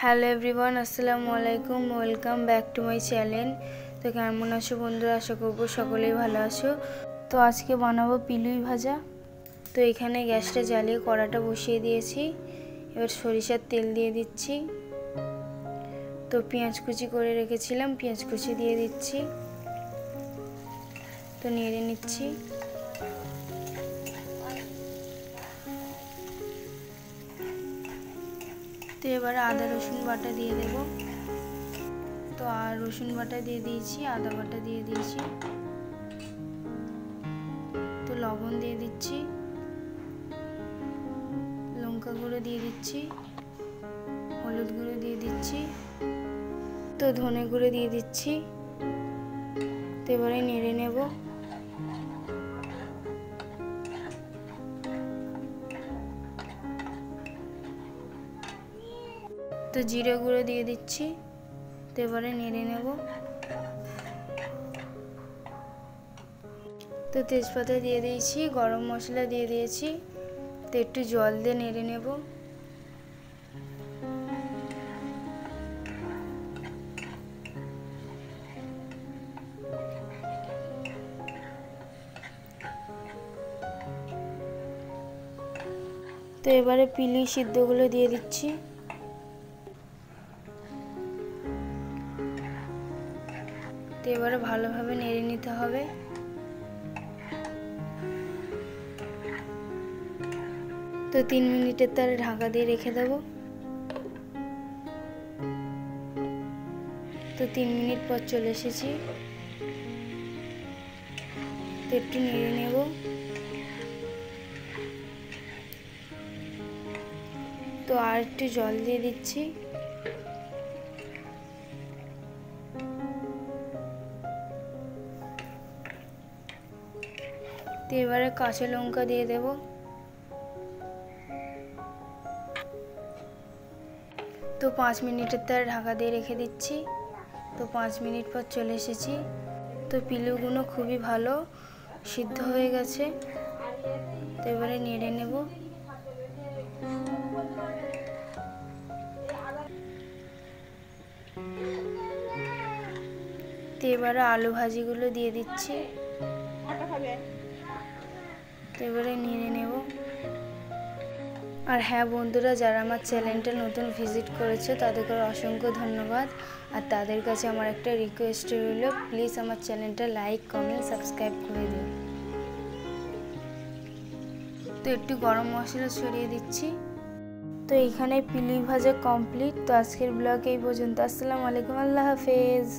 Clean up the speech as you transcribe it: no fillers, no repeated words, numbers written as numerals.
Hello everyone, আসসালামু আলাইকুম। Welcome back to my channel. তো কেমন আছো বন্ধুরা? আশা করবো সকলেই ভালো আছো। তো আজকে বানাবো পিলুই ভাজা। তো এখানে গ্যাসটা জ্বালিয়ে কড়াটা বসিয়ে দিয়েছি। এবার সরিষার তেল দিয়ে দিচ্ছি। তো পেঁয়াজ কুচি করে রেখেছিলাম, পেঁয়াজ কুচি দিয়ে দিচ্ছি। তো নেড়ে নিচ্ছি। তো এবারে আদা রসুন বাটা দিয়ে দেব। তো আর রসুন বাটা দিয়ে দিয়েছি, আদা বাটা দিয়ে দিয়েছি। তো লবণ দিয়ে দিচ্ছি, লঙ্কা গুঁড়ো দিয়ে দিচ্ছি, হলুদ গুঁড়ো দিয়ে দিচ্ছি, তো ধনে গুঁড়ো দিয়ে দিচ্ছি। তো এবারে নেড়ে নেব। তো জিরে গুঁড়ো দিয়ে দিচ্ছি। তো এবারে নেড়ে নেব। তো তেজপাতা দিয়ে দিয়েছি, গরম মশলা দিয়ে দিয়েছি। তো একটু জল দিয়ে নেড়ে নেব। তো এবারে পিলি সিদ্ধগুলো দিয়ে দিচ্ছি। তো এবারে ভালোভাবে নেড়ে নিতে হবে। তো 3 মিনিটের তারে ঢাকা দিয়ে রেখে দেব। তো 3 মিনিট পর চলে এসেছি। তো একটু নেড়ে নেব। তো আর একটু জল দিয়ে দিচ্ছি। তো এবারে কাঁচা লঙ্কা দিয়ে দেব। তো 5 মিনিটের তারে ঢাকা দিয়ে রেখে দিচ্ছি। তো 5 মিনিট পর চলে এসেছি। তো পিলুগুলো খুবই ভালো সিদ্ধ হয়ে গেছে। তো এবারে নেড়ে নেব। তো এবারে আলু ভাজিগুলো দিয়ে দিচ্ছি। তো এবারে নেড়ে নেব। আর হ্যাঁ বন্ধুরা, যারা আমার চ্যানেলটা নতুন ভিজিট করেছে তাদেরকে অসংখ্য ধন্যবাদ। আর তাদের কাছে আমার একটা রিকোয়েস্ট রইল, প্লিজ আমার চ্যানেলটা লাইক, কমেন্ট, সাবস্ক্রাইব করে দিন। তো একটু গরম মশলা ছড়িয়ে দিচ্ছি। তো এইখানে পিলুই ভাজা কমপ্লিট। তো আজকের ব্লগ এই পর্যন্ত। আসসালামু আলাইকুম, আল্লাহ হাফেজ।